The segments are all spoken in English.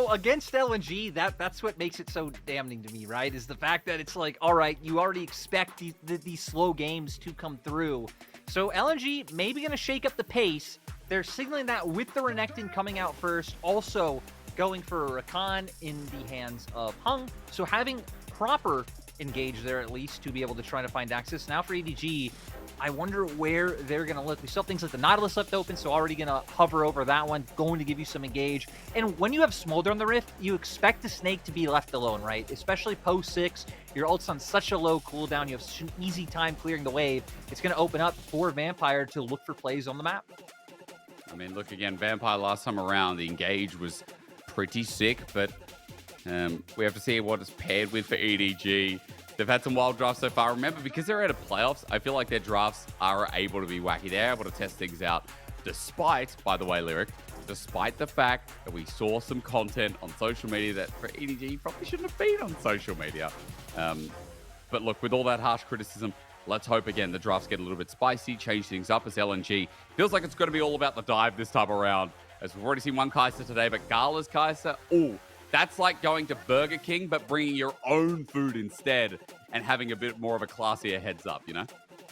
So against LNG, that's what makes it so damning to me, right? Is the fact that it's like, all right, you already expect these slow games to come through. So LNG maybe going to shake up the pace. They're signaling that with the Renekton coming out first, also going for a Rakan in the hands of Hung. So having proper engage there at least to be able to try to find access. Now for EDG, I wonder where they're going to look. We still have things like the Nautilus left open, so already going to hover over that one, going to give you some engage. And when you have Smolder on the Rift, you expect the Snake to be left alone, right? Especially post 6, your ult's on such a low cooldown, you have such an easy time clearing the wave. It's going to open up for Vampire to look for plays on the map. I mean, look again, Vampire last time around, the engage was pretty sick, but we have to see what it's paired with for EDG. They've had some wild drafts so far. Remember, because they're out of playoffs, I feel like their drafts are able to be wacky. They're able to test things out, despite, by the way, Lyric, despite the fact that we saw some content on social media that for EDG probably shouldn't have been on social media. But look, with all that harsh criticism, let's hope, again, the drafts get a little bit spicy, change things up as LNG. Feels like it's going to be all about the dive this time around, as we've already seen one Kai'Sa today, but Gala's Kai'Sa, ooh, that's like going to Burger King, but bringing your own food instead and having a bit more of a classier heads up, you know?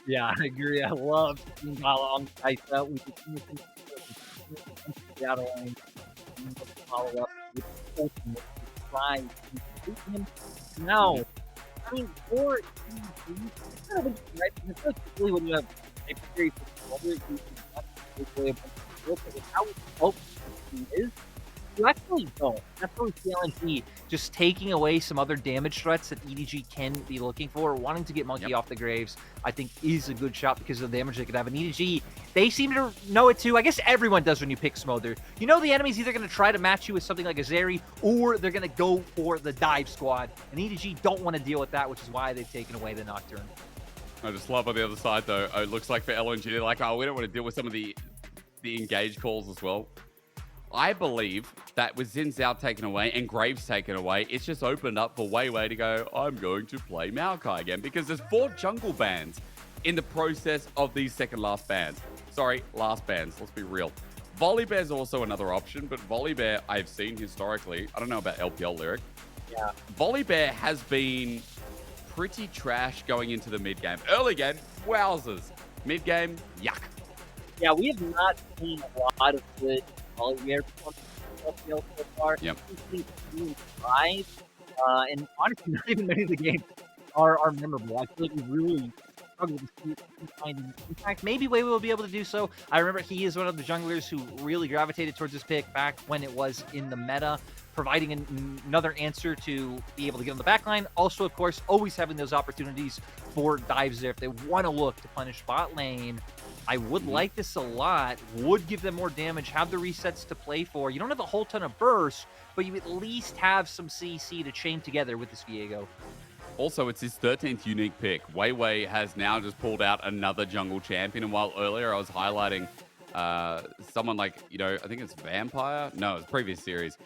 Yeah, I agree. I love seeing Gala on Kai'Sa. We can follow up with ultimate try to him. Now, I mean, for it's kind of interesting, right? Because especially when you have a very how he is. You actually don't. That's where CLNG just taking away some other damage threats that EDG can be looking for. Wanting to get Monkey off the graves, I think, is a good shot because of the damage they could have. And EDG, they seem to know it too. I guess everyone does when you pick Smolder. You know the enemy's either going to try to match you with something like a Zeri, or they're going to go for the dive squad. And EDG don't want to deal with that, which is why they've taken away the Nocturne. I just love on the other side, though. It looks like for LNG, they're like, oh, we don't want to deal with some of the engage calls as well. I believe that with Xin Zhao taken away and Graves taken away, it's just opened up for WeiWei to go, I'm going to play Maokai again, because there's 4 jungle bans in the process of these second last bans. Sorry, last bans. Let's be real. Volibear's also another option, but Volibear I've seen historically. I don't know about LPL Lyric. Yeah. Volibear has been pretty trash going into the mid game. Early game, wowzers. Mid game, yuck. Yeah, we have not seen a lot of good Volibear so far. Yep. And honestly, not even many of the games are memorable. I feel like we really struggle to see finding. In fact, maybe WeiWei will be able to do so. I remember he is one of the junglers who really gravitated towards this pick back when it was in the meta, providing another answer to be able to get on the backline. Also, of course, always having those opportunities for dives there if they want to look to punish bot lane. I would like this a lot, would give them more damage, have the resets to play for. You don't have a whole ton of burst, but you at least have some CC to chain together with this Viego. Also, it's his 13th unique pick. WeiWei has now just pulled out another jungle champion, and while earlier I was highlighting someone like, you know, I think it's Vampire? No, it's previous series.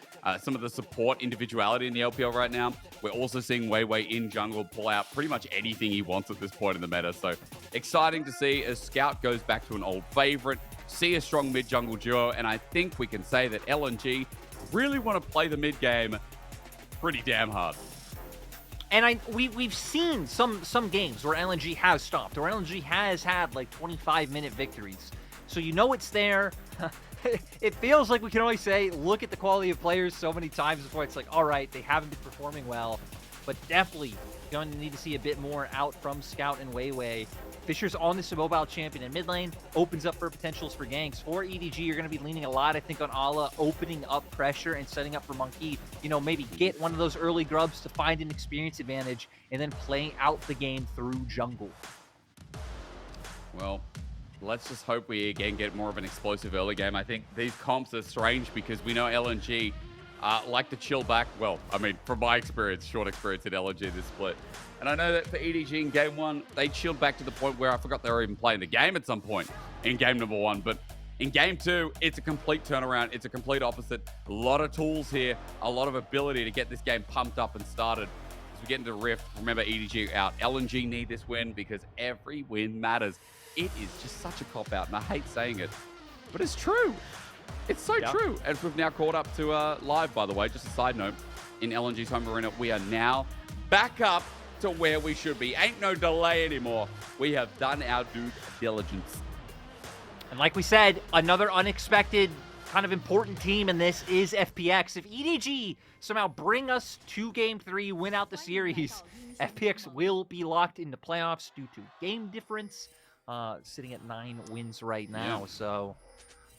Some of the support individuality in the LPL right now. We're also seeing WeiWei in jungle pull out pretty much anything he wants at this point in the meta. So exciting to see as Scout goes back to an old favorite, see a strong mid-jungle duo, and I think we can say that LNG really want to play the mid game pretty damn hard. And we've seen some games where LNG has stopped, or LNG has had like 25-minute victories. So you know it's there. It feels like we can only say, look at the quality of players so many times before it's like, all right, they haven't been performing well. But definitely going to need to see a bit more out from Scout and WeiWei. Fisher's on this mobile champion in mid lane, opens up for potentials for ganks. For EDG, you're going to be leaning a lot, I think, on Ala, opening up pressure and setting up for Monkey. You know, maybe get one of those early grubs to find an experience advantage, and then playing out the game through jungle. Well, let's just hope we again get more of an explosive early game. I think these comps are strange because we know LNG like to chill back. Well, I mean, from my experience, short experience at LNG this split. And I know that for EDG in game 1, they chilled back to the point where I forgot they were even playing the game at some point in game number 1. But in game 2, it's a complete turnaround. It's a complete opposite. A lot of tools here, a lot of ability to get this game pumped up and started. As we get into Rift, remember EDG out. LNG need this win because every win matters. It is just such a cop-out, and I hate saying it, but it's true. It's so true. And we've now caught up to live, by the way, just a side note, in LNG's home arena, we are now back up to where we should be. Ain't no delay anymore. We have done our due diligence. And like we said, another unexpected kind of important team in this is FPX. If EDG somehow bring us to Game 3, win out the series, FPX will be locked into playoffs due to game difference, sitting at 9 wins right now. So,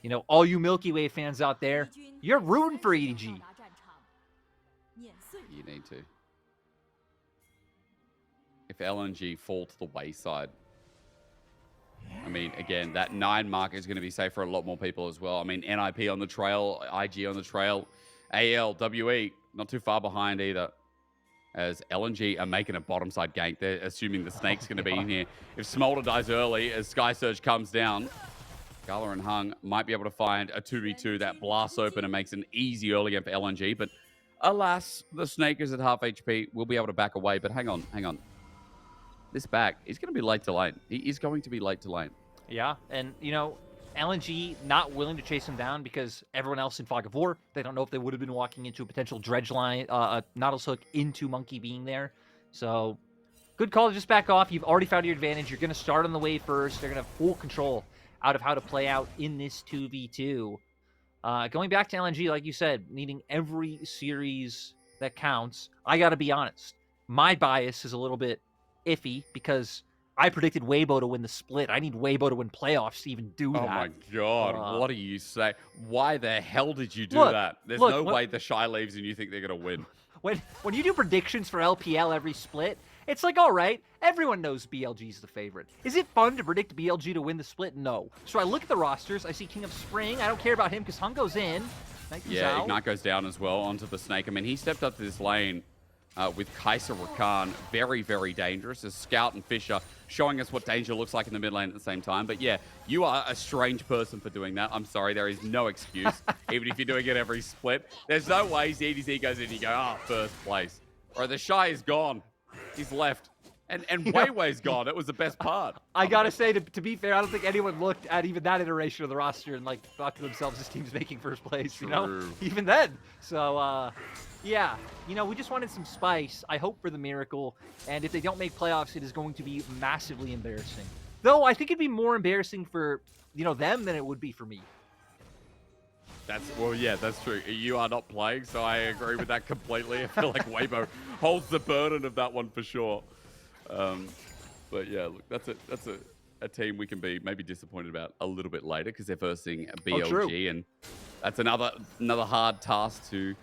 you know, all you Milky Way fans out there, you're rooting for EDG. You need to. If LNG fall to the wayside, I mean, again, that 9 mark is going to be safe for a lot more people as well. I mean, NIP on the trail, IG on the trail, AL, WE, not too far behind either. As LNG are making a bottom side gank. They're assuming the Snake's going to be in here. If Smolder dies early, as Sky Surge comes down, Gala and Hung might be able to find a 2v2 that blasts open and makes an easy early game for LNG. But alas, the Snake is at half HP. We'll be able to back away. But hang on. This back, he's going to be late to lane. He is going to be late to lane. Yeah, and, you know, LNG not willing to chase him down because everyone else in Fog of War, they don't know if they would have been walking into a potential dredge line, Nautilus hook into Monkey being there. So, good call to just back off. You've already found your advantage. You're going to start on the wave first. They're going to have full control out of how to play out in this 2v2. Going back to LNG, like you said, needing every series that counts, I got to be honest. My bias is a little bit iffy because I predicted WeiWei to win the split. I need WeiWei to win playoffs to even do that. Oh my god, what do you say? Why the hell did you do that? There's no way the Shy leaves and you think they're going to win. When you do predictions for LPL every split, it's like, all right, everyone knows BLG's the favorite. Is it fun to predict BLG to win the split? No. So I look at the rosters. I see King of Spring. I don't care about him because Hung goes in. Yeah, Ignite goes down as well onto the Snake. I mean, he stepped up to this lane with Kaiser Rakan. Very, very dangerous. As Scout and Fisher showing us what danger looks like in the mid lane at the same time. But yeah, you are a strange person for doing that. I'm sorry, there is no excuse. Even if you're doing it every split. There's no way EDG goes in and you go, first place. Or the Shy is gone. He's left. And WeiWei's gone. It was the best part. I got to say, to be fair, I don't think anyone looked at even that iteration of the roster and like thought to themselves, this team's making first place, you know? Even then. So, yeah, you know, we just wanted some spice. I hope for the miracle. And if they don't make playoffs, it is going to be massively embarrassing. Though I think it'd be more embarrassing for, you know, them than it would be for me. Well, yeah, that's true. You are not playing, so I agree with that completely. I feel like WeiWei holds the burden of that one for sure. But yeah, look, that's a team we can be maybe disappointed about a little bit later because they're versing BLG, and that's another hard task to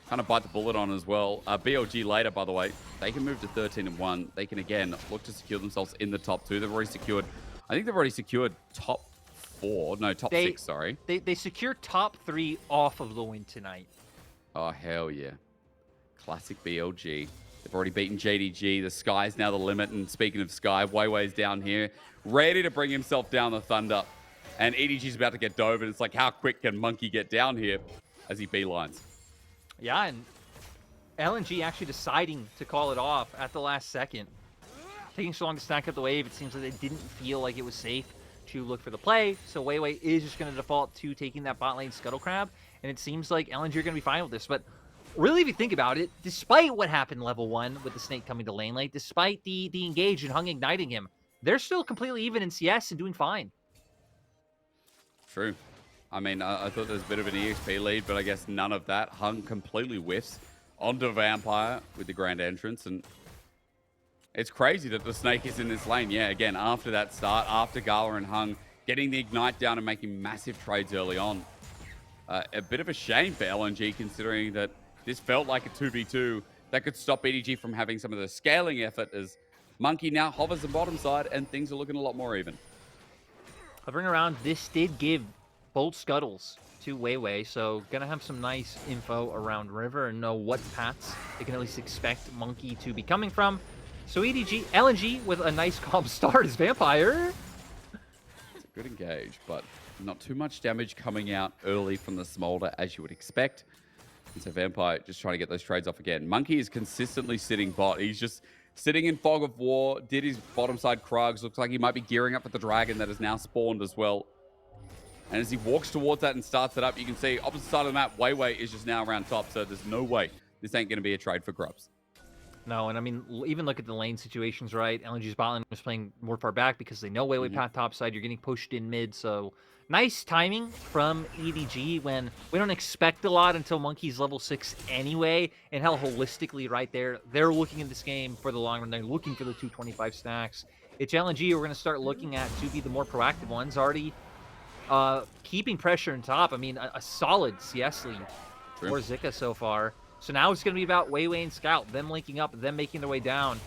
kind of bite the bullet on as well. BLG later, by the way, they can move to 13-1. They can again look to secure themselves in the top 2. They've already secured, I think they've already secured top 6, sorry. They secure top 3 off of the win tonight. Oh, hell yeah. Classic BLG. They've already beaten JDG. The Sky's now the limit. And speaking of Sky, WeiWei's down here, ready to bring himself down the Thunder. And EDG's about to get dove, and it's like, how quick can Monkey get down here as he beelines? Yeah, and LNG actually deciding to call it off at the last second. Taking so long to stack up the wave, it seems like they didn't feel like it was safe to look for the play. So WeiWei is just going to default to taking that bot lane Scuttle Crab. And it seems like LNG are going to be fine with this. But really, if you think about it, despite what happened level 1 with the Snake coming to lane late, despite the engage and Hung igniting him, they're still completely even in CS and doing fine. True. I mean, I thought there was a bit of an EXP lead, but I guess none of that. Hung completely whiffs onto Vampire with the grand entrance, and it's crazy that the Snake is in this lane. Yeah, again, after that start, after Gala and Hung getting the Ignite down and making massive trades early on. A bit of a shame for LNG, considering that this felt like a 2v2 that could stop EDG from having some of the scaling effort, as Monkey now hovers the bottom side and things are looking a lot more even. Hovering around, this did give both scuttles to WeiWei, so gonna have some nice info around River and know what paths they can at least expect Monkey to be coming from. So LNG with a nice calm start is Vampire. It's a good engage, but not too much damage coming out early from the Smolder as you would expect. And so Vampire just trying to get those trades off again. Monkey is consistently sitting bot. He's just sitting in Fog of War, did his bottom side Krugs. Looks like he might be gearing up for the Dragon that has now spawned as well. And as he walks towards that and starts it up, you can see opposite side of the map, WeiWei is just now around top. So there's no way this ain't going to be a trade for Grubs. No, and I mean, even look at the lane situations, right? LNG's bot lane was playing more far back because they know WeiWei path top side. You're getting pushed in mid, so nice timing from EDG when we don't expect a lot until Monkey's level 6 anyway, and how holistically right there, they're looking at this game for the long run. They're looking for the 225 stacks. It's LNG we're going to start looking at to be the more proactive ones, already keeping pressure in top. I mean, a solid CS lead for Zika so far. So now it's going to be about WeiWei and Scout, them linking up, them making their way down.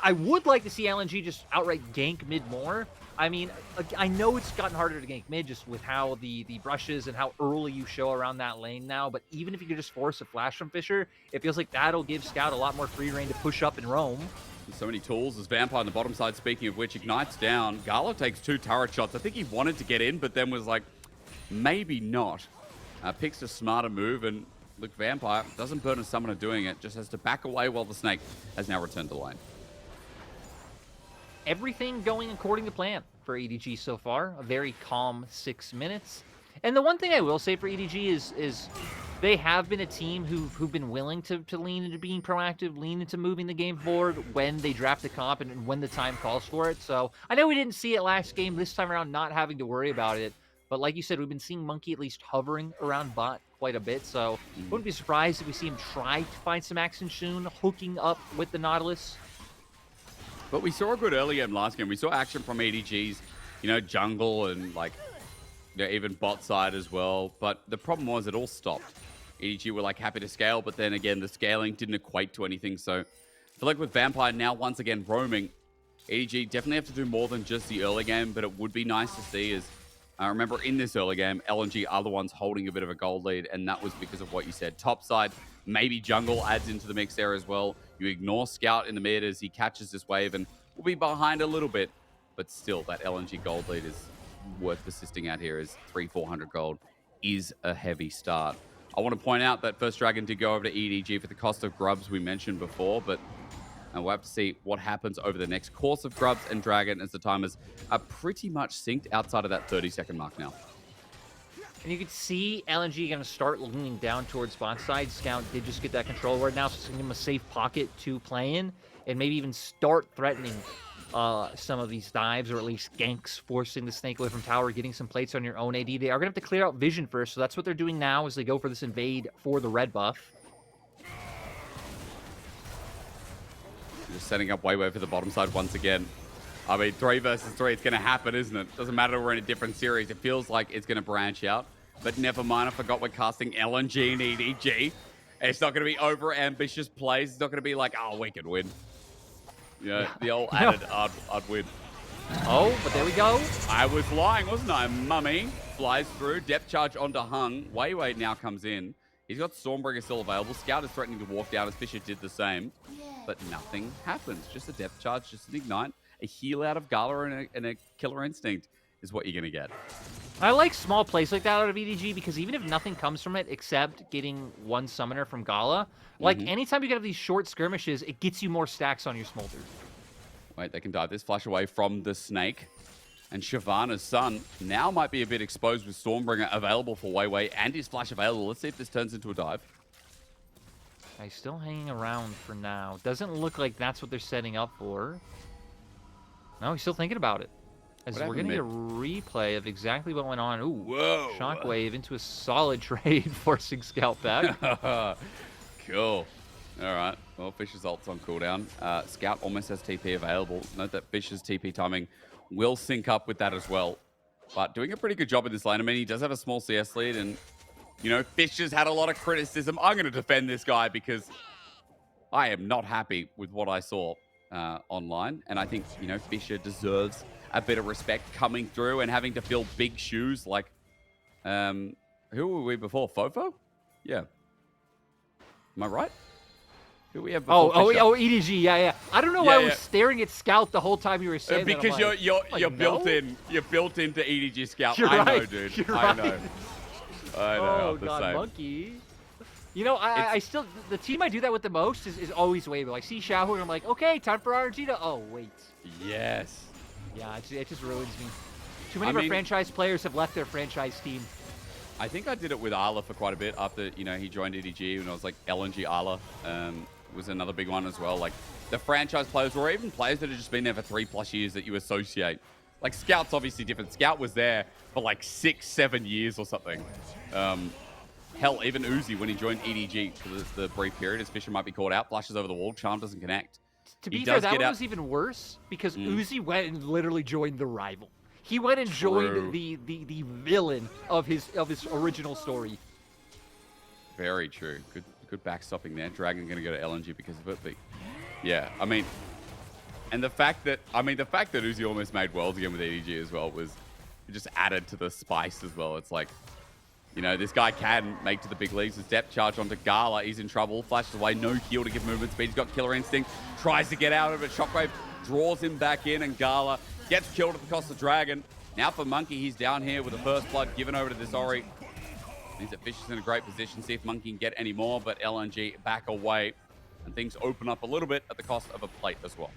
I would like to see LNG just outright gank mid more. I mean, I know it's gotten harder to gank mid just with how the brushes and how early you show around that lane now, but even if you could just force a flash from Fisher, it feels like that'll give Scout a lot more free reign to push up and roam. There's so many tools. There's Vampire on the bottom side, speaking of which, ignites down. Gala takes 2 turret shots. I think he wanted to get in, but then was like, maybe not. Picks a smarter move, and look, Vampire doesn't burn a summoner doing it, just has to back away while the Snake has now returned to lane. Everything going according to plan for EDG so far. A very calm 6 minutes. And the one thing I will say for EDG is they have been a team who've been willing to lean into being proactive, lean into moving the game forward when they draft the comp and when the time calls for it. So I know we didn't see it last game, this time around not having to worry about it. But like you said, we've been seeing Monkey at least hovering around bot quite a bit. So wouldn't be surprised if we see him try to find some action soon, hooking up with the Nautilus. But we saw a good early game last game. We saw action from EDG's, jungle and even bot side as well. But the problem was it all stopped. EDG were happy to scale, but then again, the scaling didn't equate to anything. So I feel like with Vampire now once again roaming, EDG definitely have to do more than just the early game, but it would be nice to see as I remember in this early game, LNG are the ones holding a bit of a gold lead, and that was because of what you said. Top side, maybe jungle adds into the mix there as well. You ignore Scout in the mid as he catches this wave and will be behind a little bit, but still that LNG gold lead is worth persisting out here as 300-400 gold is a heavy start. I want to point out that First Dragon did go over to EDG for the cost of Grubs we mentioned before, but we'll have to see what happens over the next course of Grubs and Dragon as the timers are pretty much synced outside of that 30-second mark now. And you can see LNG going to start leaning down towards bot side. Scout did just get that control word now, so it's giving him a safe pocket to play in and maybe even start threatening some of these dives or at least ganks, forcing the Snake away from tower, getting some plates on your own AD. They are going to have to clear out vision first, so that's what they're doing now as they go for this invade for the red buff. Just setting up WeiWei for the bottom side once again. I mean, 3 versus 3, it's going to happen, isn't it? Doesn't matter we're in a different series. It feels like it's going to branch out. But never mind, I forgot we're casting LNG and EDG. It's not going to be over-ambitious plays. It's not going to be like, oh, we can win. The old added, I'd win. Oh, but there we go. I was lying, wasn't I? Mummy flies through. Depth charge onto Hung. WeiWei now comes in. He's got Stormbringer still available. Scout is threatening to walk down as Fisher did the same. But nothing happens. Just a depth charge, just an ignite. A heal out of Gala and a killer instinct is what you're going to get. I like small plays like that out of EDG because even if nothing comes from it except getting one summoner from Gala, anytime you get these short skirmishes, it gets you more stacks on your Smolder. Wait, they can dive this flash away from the Snake. And Shyvana's son now might be a bit exposed with Stormbringer available for WeiWei and his flash available. Let's see if this turns into a dive. He's still hanging around for now. Doesn't look like that's what they're setting up for. No, he's still thinking about it. As we're going to get a replay of exactly what went on. Ooh, whoa. Shockwave into a solid trade, forcing Scout back. Cool. All right. Well, Fisher's ult's on cooldown. Scout almost has TP available. Note that Fisher's TP timing will sync up with that as well. But doing a pretty good job in this lane. I mean, he does have a small CS lead, and, Fisher's had a lot of criticism. I'm going to defend this guy because I am not happy with what I saw online. And I think, Fisher deserves a bit of respect coming through and having to fill big shoes like, who were we before? Fofo? Yeah. Am I right? Who we have before EDG, yeah. I don't know why I was staring at Scout the whole time you were saying that. Because you're built in. You're built into EDG Scout. You're I know, right. dude. You're I right. know. I know. Oh, I'm the God, same. Monkey. I still, the team I do that with the most is always WeiWei. I see Xiaohu and I'm like, okay, time for RNG to, oh, wait. Yes. Yeah, it just ruins me. Too many of our franchise players have left their franchise team. I think I did it with Arla for quite a bit after, you know, he joined EDG, and I was like, LNG Arla was another big one as well. Like the franchise players, or even players that have just been there for 3+ years that you associate. Like Scout's obviously different. Scout was there for like 6-7 years or something. Hell, even Uzi, when he joined EDG for the brief period, his Fisher might be caught out, flashes over the wall, Charm doesn't connect. To be fair, that one was even worse because Uzi went and literally joined the rival. He went and joined the villain of his original story. Very true. Good backstopping there. Dragon going to go to LNG because of it, but yeah, I mean, and the fact that Uzi almost made Worlds again with EDG as well was, it just added to the spice as well. It's like, you know, this guy can make to the big leagues. His depth charge onto Gala. He's in trouble. Flashes away. No heal to give movement speed. He's got killer instinct. Tries to get out of it. Shockwave draws him back in, and Gala gets killed at the cost of Dragon. Now for Monkey, he's down here with the first blood given over to this Ori. Means that Fish is in a great position. See if Monkey can get any more, but LNG back away. And things open up a little bit at the cost of a plate as well.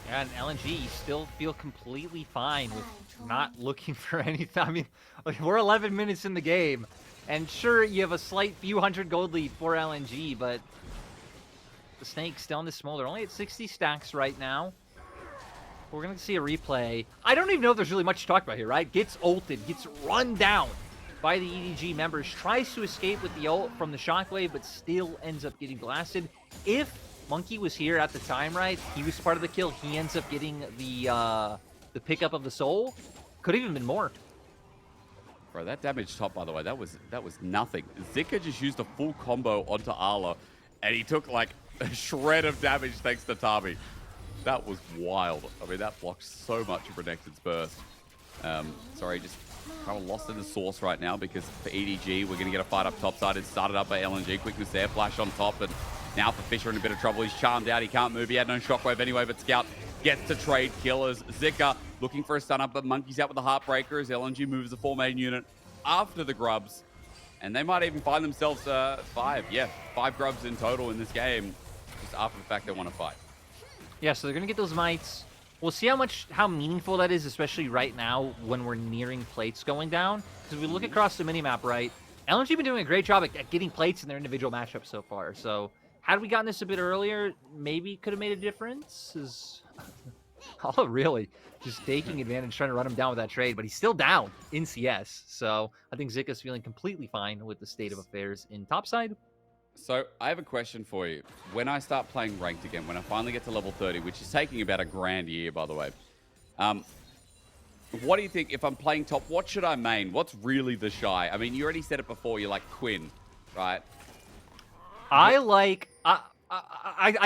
Yeah, and LNG still feel completely fine with not looking for anything. I mean, we're 11 minutes in the game, and sure, you have a slight few hundred gold lead for LNG, but the Snake still in this small. They're only at 60 stacks right now. We're going to see a replay. I don't even know if there's really much to talk about here, right? Gets ulted, gets run down by the EDG members, tries to escape with the ult from the Shockwave, but still ends up getting blasted. If Monkey was here at the time, right? He was part of the kill. He ends up getting the pickup of the soul. Could have even been more. Bro, that damage top, by the way, that was nothing. Zika just used a full combo onto Arla, and he took like a shred of damage thanks to Tabi. That was wild. I mean, that blocked so much of Renekton's burst. Sorry, just kind of lost in the source right now because for EDG, we're going to get a fight up top side. It's started up by LNG. Quickness there, flash on top, and now for Fisher in a bit of trouble. He's charmed out. He can't move. He had no shockwave anyway, but Scout gets to trade killers. Zika looking for a stun up, but Monkey's out with the Heartbreaker as LNG moves the 4-main unit after the grubs. And they might even find themselves 5 grubs in total in this game, just after the fact they want to fight. Yeah, so they're going to get those mites. We'll see how meaningful that is, especially right now when we're nearing plates going down. Because we look across the minimap, right? LNG been doing a great job at getting plates in their individual matchups so far. So had we gotten this a bit earlier, maybe could have made a difference. Oh, really? Just taking advantage, trying to run him down with that trade. But he's still down in CS. So I think Zika's feeling completely fine with the state of affairs in topside. So I have a question for you. When I start playing ranked again, when I finally get to level 30, which is taking about a grand a year, by the way, what do you think, if I'm playing top, what should I main? What's really the shy? I mean, you already said it before, you're like Quinn, right? I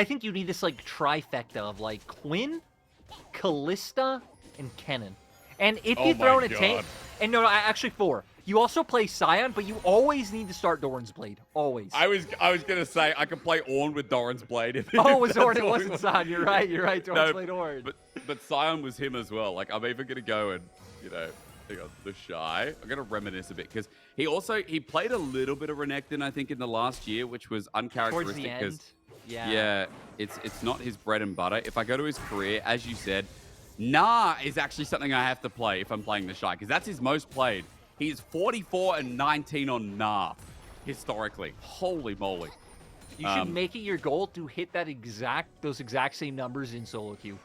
think you need this like trifecta of like Quinn, Callista, and Kennen. And if you throw in a tank, and no, actually 4. You also play Scion, but you always need to start Doran's Blade. Always. I was gonna say I could play Ornn with Doran's Blade. It was Ornn. It wasn't Scion. You're right. Doran's Blade Ornn. But Scion was him as well. Like I'm even gonna go and hang on, the shy. I'm gonna reminisce a bit because he played a little bit of Renekton I think in the last year, which was uncharacteristic because it's not his bread and butter. If I go to his career, as you said, Nah is actually something I have to play if I'm playing the shy because that's his most played. He's 44 and 19 on Nah, historically. Holy moly. You should make it your goal to hit those exact same numbers in solo queue.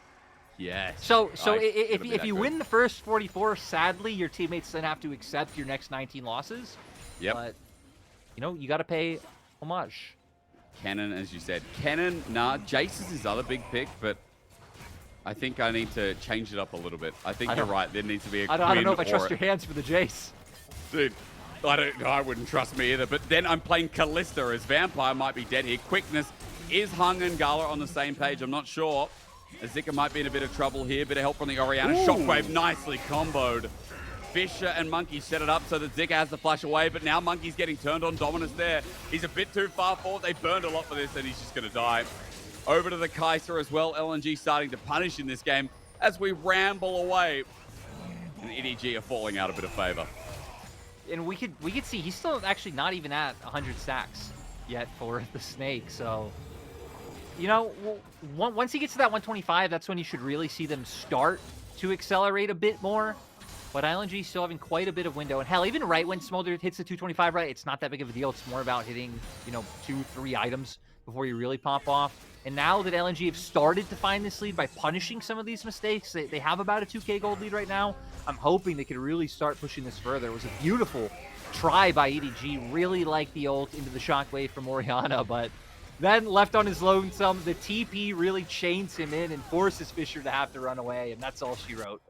Yes. So if you win the first 44, sadly, your teammates then have to accept your next 19 losses. Yep. But, you got to pay homage. Kennen, as you said. Kennen, nah. Jace is his other big pick, but I think I need to change it up a little bit. I think you're right. There needs to be a Quinn. I don't know if I trust your hands for the Jace. Dude, I wouldn't trust me either. But then I'm playing Callista as Vampire might be dead here. Quickness is Hung and Gala on the same page. I'm not sure. Zika might be in a bit of trouble here. Bit of help from the Orianna. Shockwave nicely comboed. Fisher and Monkey set it up so that Zika has to flash away. But now Monkey's getting turned on. Dominus there. He's a bit too far forward. They burned a lot for this and he's just going to die. Over to the Kaiser as well. LNG starting to punish in this game as we ramble away. And EDG are falling out a bit of favor. And we could see he's still actually not even at 100 stacks yet for the Snake. So, once he gets to that 125, that's when you should really see them start to accelerate a bit more. But LNG still having quite a bit of window. And hell, even right when Smolder hits the 225 right, it's not that big of a deal. It's more about hitting, 2-3 items before you really pop off. And now that LNG have started to find this lead by punishing some of these mistakes, they have about a 2K gold lead right now. I'm hoping they could really start pushing this further. It was a beautiful try by EDG. Really like the ult into the shockwave from Orianna, but then left on his lonesome, the TP really chains him in and forces Fisher to have to run away, and that's all she wrote.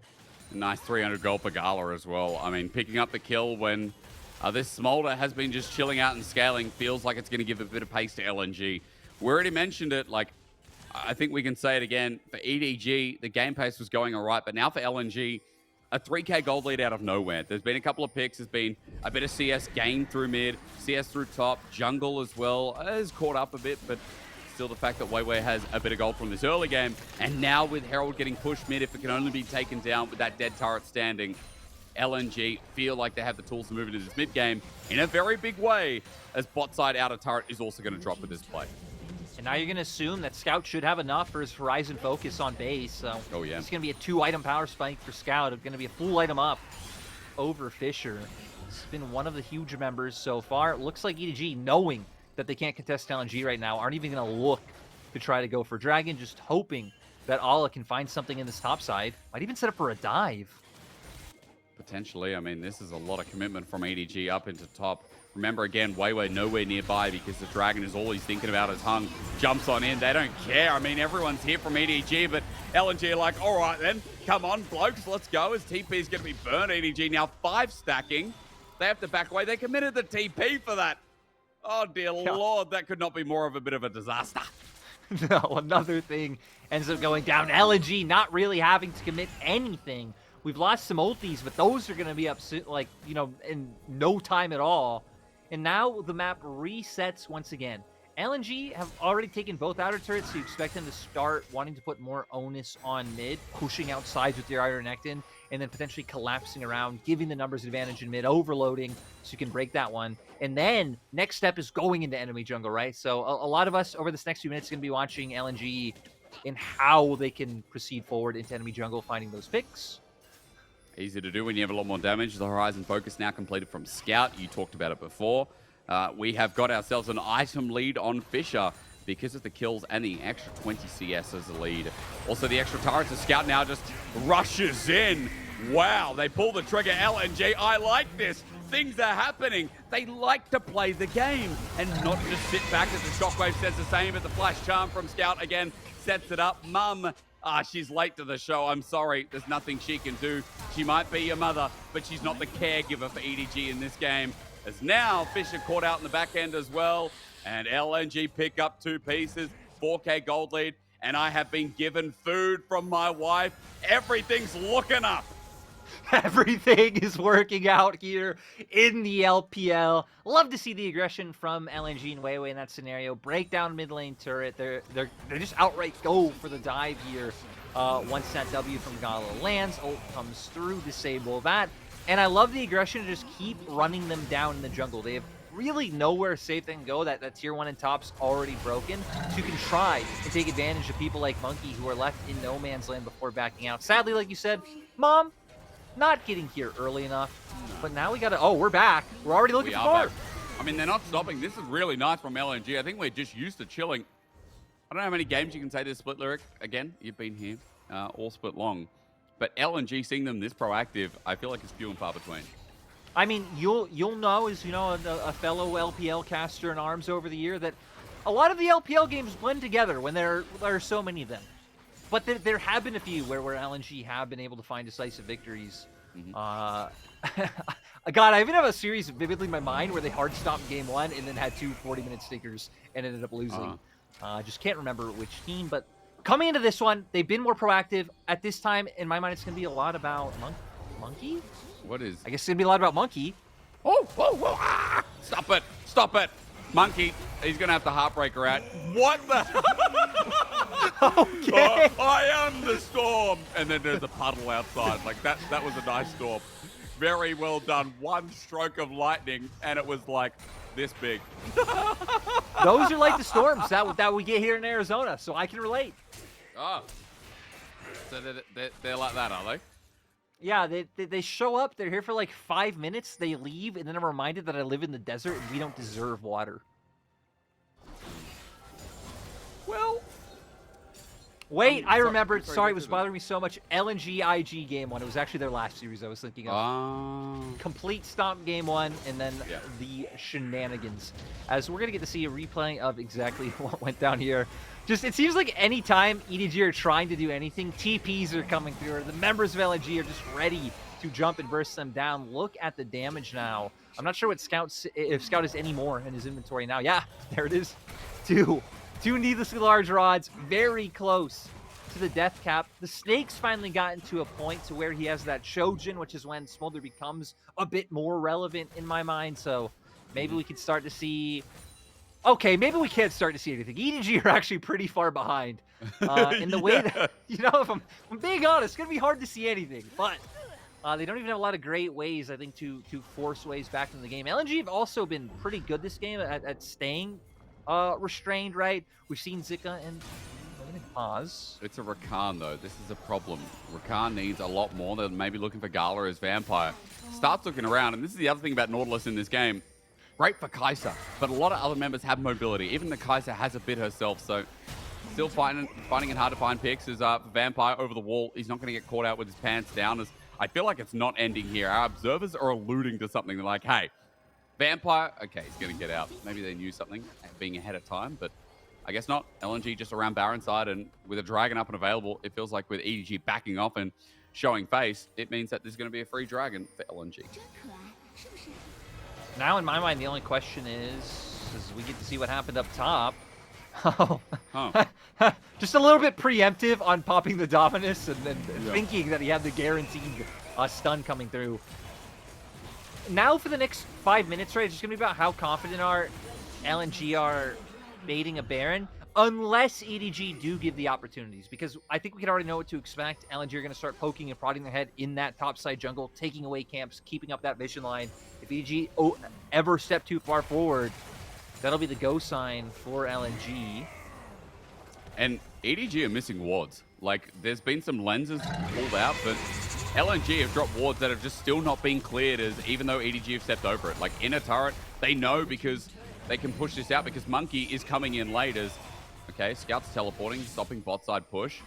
Nice 300 gold for Gala as well. I mean, picking up the kill when this Smolder has been just chilling out and scaling feels like it's going to give a bit of pace to LNG. We already mentioned it. Like, I think we can say it again. For EDG, the game pace was going all right, but now for LNG, a 3K gold lead out of nowhere. There's been a couple of picks. There's been a bit of CS gained through mid, CS through top, jungle as well has caught up a bit, but still the fact that WeiWei has a bit of gold from this early game. And now with Herald getting pushed mid, if it can only be taken down with that dead turret standing, LNG feel like they have the tools to move into this mid game in a very big way, as bot side outer turret is also going to drop with this play. And now you're going to assume that Scout should have enough for his Horizon focus on base. So oh, yeah. It's going to be a 2-item power spike for Scout. It's going to be a full item up over Fisher. It's been one of the huge members so far. It looks like EDG, knowing that they can't contest LNG right now, aren't even going to look to try to go for Dragon, just hoping that Ala can find something in this top side. Might even set up for a dive. Potentially. I mean, this is a lot of commitment from EDG up into top. Remember, again, WeiWei nowhere nearby because the Dragon is all he's thinking about is Hung. Jumps on in. They don't care. I mean, everyone's here from EDG, but LNG are like, all right then, come on, blokes, let's go, as TP is going to be burned. EDG now 5 stacking. They have to back away. They committed the TP for that. Oh, dear Lord, that could not be more of a bit of a disaster. No, another thing ends up going down. LNG not really having to commit anything. We've lost some ultis, but those are going to be up, like, in no time at all. And now the map resets once again. LNG have already taken both outer turrets, so you expect them to start wanting to put more onus on mid, pushing outside with their Ironectin, and then potentially collapsing around, giving the numbers advantage in mid, overloading, so you can break that one. And then next step is going into enemy jungle, right? So a lot of us over this next few minutes are going to be watching LNG and how they can proceed forward into enemy jungle, finding those picks. Easy to do when you have a lot more damage. The Horizon focus now completed from Scout. You talked about it before. We have got ourselves an item lead on Fisher because of the kills and the extra 20 CS as a lead. Also, the extra turrets. The Scout now just rushes in. Wow, they pull the trigger. LNG, I like this. Things are happening. They like to play the game and not just sit back as the Shockwave says the same, but the flash charm from Scout again sets it up. Mum, she's late to the show. I'm sorry. There's nothing she can do. She might be your mother, but she's not the caregiver for EDG in this game. As now, Fisher caught out in the back end as well. And LNG pick up 2 pieces, 4K gold lead. And I have been given food from my wife. Everything's looking up. Everything is working out here in the LPL. Love to see the aggression from LNG and WeiWei in that scenario. Break down mid lane turret. They're just outright go for the dive here. Once that W from Gala lands, ult comes through, disable that. And I love the aggression to just keep running them down in the jungle. They have really nowhere safe they can go. That tier 1 and top's already broken. So you can try and take advantage of people like Monkey who are left in no man's land before backing out. Sadly, like you said, Mom, not getting here early enough. But now we got to... Oh, we're back. We're already looking for more. I mean, they're not stopping. This is really nice from LNG. I think we're just used to chilling. I don't know how many games you can say this split lyric. Again, you've been here all split long. But LNG, seeing them this proactive, I feel like it's few and far between. I mean, you'll know, as a fellow LPL caster in ARMS over the year, that a lot of the LPL games blend together when there are so many of them. But there have been a few where LNG have been able to find decisive victories. Mm-hmm. God, I even have a series vividly in my mind where they hard stopped game 1 and then had 2 40-minute stickers and ended up losing. Just can't remember which team, but coming into this one, they've been more proactive. At this time, in my mind, it's going to be a lot about Monkey? What is? I guess it's going to be a lot about Monkey. Oh, whoa, whoa, ah! Stop it. Stop it. Monkey, he's going to have the Heartbreaker out. What the? Okay. Oh, I am the storm. And then there's a puddle outside. Like, that was a nice storm. Very well done. One stroke of lightning, and it was like this big. Those are like the storms that we get here in Arizona, so I can relate. Oh. So they're like that, are they? Yeah, they show up, they're here for like 5 minutes, they leave, and then I'm reminded that I live in the desert and we don't deserve water. Well, Wait, I so- remembered. sorry, Sorry, it go was through them. bothering me so much. LNG IG game 1. It was actually their last series I was thinking of. Complete stomp game 1, and then Yeah. the shenanigans. As we're going to get to see a replay of exactly what went down here. Just, it seems like anytime EDG are trying to do anything, TPs are coming through, or the members of LNG are just ready to jump and burst them down. Look at the damage now. I'm not sure what if Scout has any more in his inventory now. Yeah, there it is. Two needlessly large rods, very close to the death cap. The Snake's finally gotten to a point to where he has that Shojin, which is when Smolder becomes a bit more relevant in my mind. So maybe we can start to see... Okay, maybe we can't start to see anything. EDG are actually pretty far behind in the way that, you know, if I'm being honest, it's going to be hard to see anything. But they don't even have a lot of great ways, I think, to force ways back into the game. LNG have also been pretty good this game at staying restrained, right? We've seen Zika and pause. It's a Rakan, though. This is a problem. Rakan needs a lot more than maybe looking for Gala as Vampire. Starts looking around, and this is the other thing about Nautilus in this game. Great for Kai'Sa, but a lot of other members have mobility. Even the Kai'Sa has a bit herself, so still finding it hard to find picks. As Vampire over the wall, he's not going to get caught out with his pants down. As I feel like it's not ending here. Our observers are alluding to something. They're like, hey, Vampire, okay, he's going to get out. Maybe they knew something, being ahead of time, but I guess not. LNG just around Baron side, and with a Dragon up and available, it feels like with EDG backing off and showing face, it means that there's going to be a free Dragon for LNG. Now, in my mind, the only question is we get to see what happened up top. Just a little bit preemptive on popping the Dominus and then thinking that he had the guaranteed stun coming through. Now for the next 5 minutes, right, it's just going to be about how confident our LNG are baiting a Baron, unless EDG do give the opportunities, because I think we can already know what to expect. LNG are going to start poking and prodding their head in that topside jungle, taking away camps, keeping up that vision line. If EDG ever step too far forward, that'll be the go sign for LNG. And EDG are missing wards. Like, there's been some lenses pulled out, but LNG have dropped wards that have just still not been cleared, as even though EDG have stepped over it. Like, in a turret, they know because they can push this out because Monkey is coming in late as, okay, Scout's teleporting, stopping bot side push.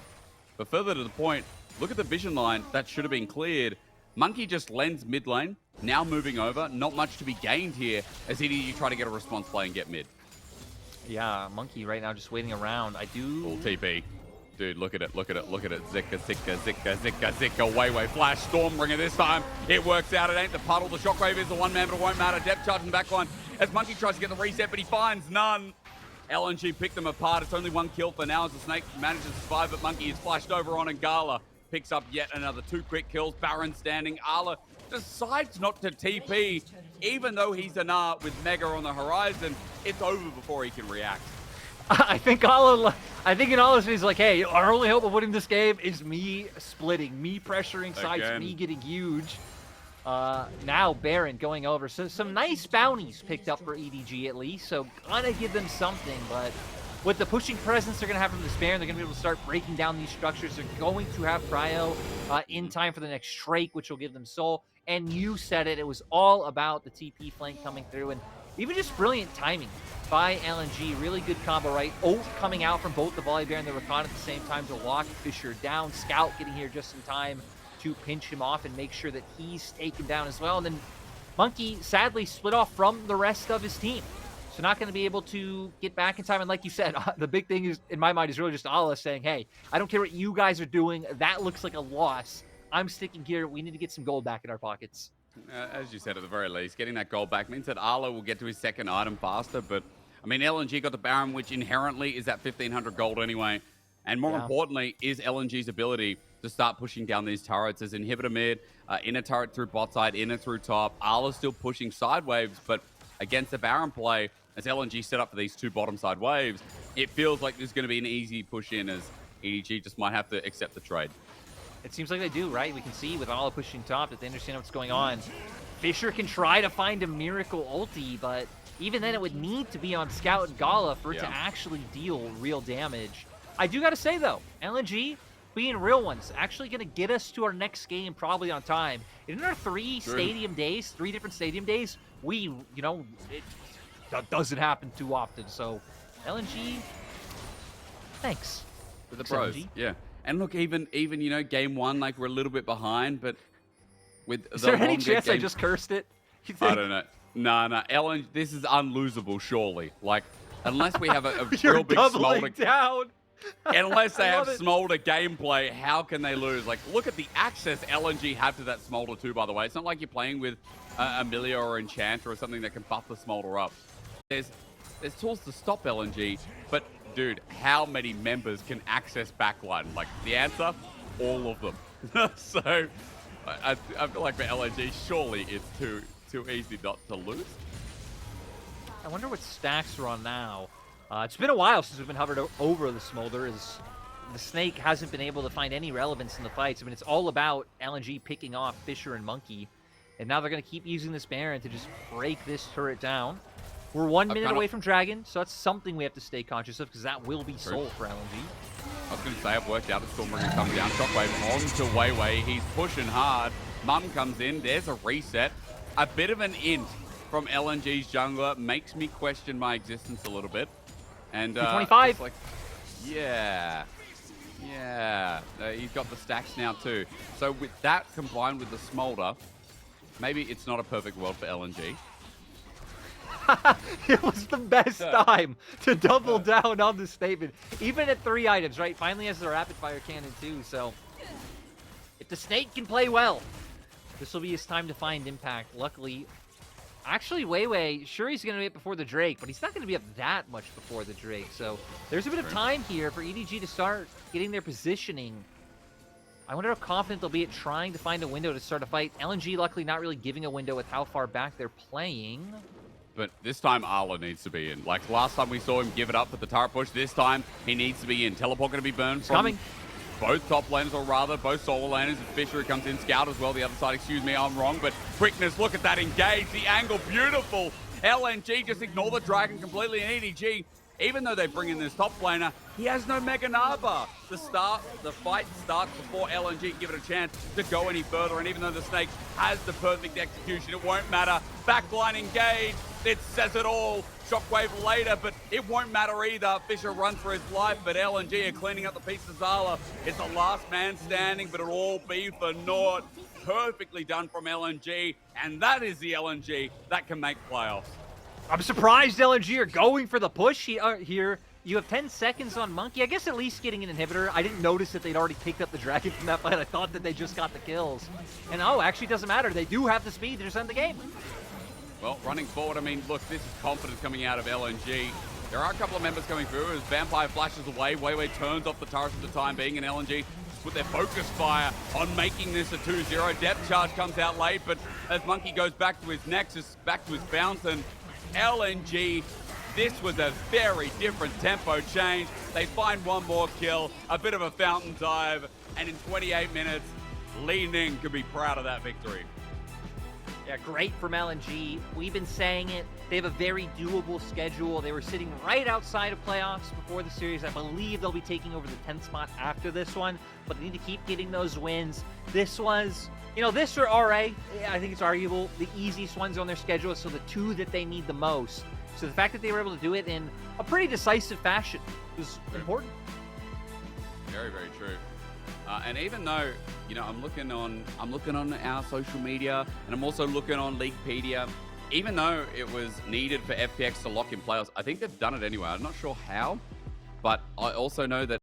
But further to the point, look at the vision line that should have been cleared. Monkey just lends mid lane, now moving over. Not much to be gained here as EDG try to get a response play and get mid. Yeah, Monkey right now just waiting around. I do... Full TP. Dude, look at it, look at it, look at it. Zika, WeiWei flash, Stormbringer this time. It works out, it ain't the puddle. The Shockwave is the one man, but it won't matter. Depth charge in the back line as Monkey tries to get the reset, but he finds none. LNG picked them apart. It's only one kill for now as the Snake manages to survive, but Monkey is flashed over on, and Gala picks up yet another 2 quick kills. Baron standing. Arla decides not to TP, even though he's an R with Mega on the horizon. It's over before he can react. I think in all this, he's like, hey, our only hope of winning this game is me splitting, me pressuring sides, me getting huge. Now Baron going over. So some nice bounties picked up for EDG at least. So gonna give them something, but with the pushing presence they're gonna have from this Baron, they're gonna be able to start breaking down these structures. They're going to have Cryo in time for the next Shrike, which will give them soul. And you said it, it was all about the TP flank coming through, and even just brilliant timing by LNG. Really good combo, right? Ult coming out from both the Volley Bear and the Rakan at the same time to lock Fisher down. Scout getting here just in time to pinch him off and make sure that he's taken down as well. And then Monkey sadly split off from the rest of his team. So not going to be able to get back in time. And like you said, the big thing is, in my mind, is really just Allah saying, hey, I don't care what you guys are doing. That looks like a loss. I'm sticking here. We need to get some gold back in our pockets. As you said, at the very least, getting that gold back means that Arlo will get to his second item faster. But, I mean, LNG got the Baron, which inherently is at 1,500 gold anyway. And more importantly, is LNG's ability to start pushing down these turrets as inhibitor mid, inner turret through bot side, inner through top. Arlo's still pushing side waves, but against the Baron play, as LNG set up for these 2 bottom side waves, it feels like there's going to be an easy push in as EDG just might have to accept the trade. It seems like they do, right? We can see with Ala pushing top that they understand what's going on. Fisher can try to find a miracle ulti, but even then it would need to be on Scout and Gala for it to actually deal real damage. I do got to say, though, LNG, being real ones, actually going to get us to our next game probably on time. In our 3 stadium days, 3 different stadium days, that doesn't happen too often. So, LNG, thanks. For the pros, yeah. And look, even game 1, like we're a little bit behind, but with is there any chance I just cursed it? I don't know. No, LNG, this is unlosable, surely. Like, unless we have a real big smolder down. Unless they have smolder gameplay, how can they lose? Like, look at the access LNG have to that smolder too, by the way. It's not like you're playing with Amelia or Enchanter or something that can buff the smolder up. There's tools to stop LNG, but dude, how many members can access backline? Like, the answer, all of them. So, I feel like for LNG, surely it's too easy not to lose. I wonder what stacks are on now. It's been a while since we've been hovered over the smolder, as the snake hasn't been able to find any relevance in the fights. I mean, it's all about LNG picking off Fisher and Monkey, and now they're going to keep using this Baron to just break this turret down. We're 1 minute away from Dragon, so that's something we have to stay conscious of, because that will be soul for LNG. I was going to say, I've worked out a Stormbringer coming down. Shockwave onto WeiWei. He's pushing hard. Mum comes in. There's a reset. A bit of an int from LNG's jungler makes me question my existence a little bit. And 25. Like, yeah. He's got the stacks now too. So with that combined with the smolder, maybe it's not a perfect world for LNG. It was the best time to double down on this statement. Even at 3 items, right? Finally has the rapid fire cannon too. So if the snake can play well, this will be his time to find impact. Luckily, actually, WeiWei, sure he's going to be up before the Drake, but he's not going to be up that much before the Drake. So there's a bit of time here for EDG to start getting their positioning. I wonder how confident they'll be at trying to find a window to start a fight. LNG, luckily, not really giving a window with how far back they're playing. But this time, Arla needs to be in. Like last time we saw him give it up for the turret push, this time he needs to be in. Teleport going to be burned from coming. Both top lanes, or rather, both solo laners. And Fisher comes in, Scout as well. The other side, excuse me, I'm wrong. But quickness, look at that engage. The angle, beautiful. LNG just ignore the dragon completely. And EDG, even though they bring in this top laner, he has no Mega Naba. The fight starts before LNG give it a chance to go any further. And even though the Snake has the perfect execution, it won't matter. Backline engage, it says it all. Shockwave later, but it won't matter either. Fisher runs for his life, but LNG are cleaning up the piece of Zala. It's the last man standing, but it'll all be for naught. Perfectly done from LNG, and that is the LNG that can make playoffs. I'm surprised LNG are going for the push here. You have 10 seconds on Monkey. I guess at least getting an inhibitor. I didn't notice that they'd already picked up the dragon from that fight. I thought that they just got the kills. And actually it doesn't matter. They do have the speed to just end the game. Well, running forward, I mean, look, this is confidence coming out of LNG. There are a couple of members coming through as Vampire flashes away. WeiWei turns off the turret for the time being, and LNG put their focus fire on making this a 2-0. Depth charge comes out late, but as Monkey goes back to his Nexus, back to his fountain, LNG, this was a very different tempo change. They find one more kill, a bit of a fountain dive, and in 28 minutes, Li Ning could be proud of that victory. Yeah, great from LNG. We've been saying it. They have a very doable schedule. They were sitting right outside of playoffs before the series. I believe they'll be taking over the 10th spot after this one, but they need to keep getting those wins. This was, this or RA, I think it's arguable, the easiest ones on their schedule, so the 2 that they need the most. So the fact that they were able to do it in a pretty decisive fashion was important. Very, very true. And even though, I'm looking on our social media, and I'm also looking on Leaguepedia, even though it was needed for FPX to lock in playoffs, I think they've done it anyway. I'm not sure how, but I also know that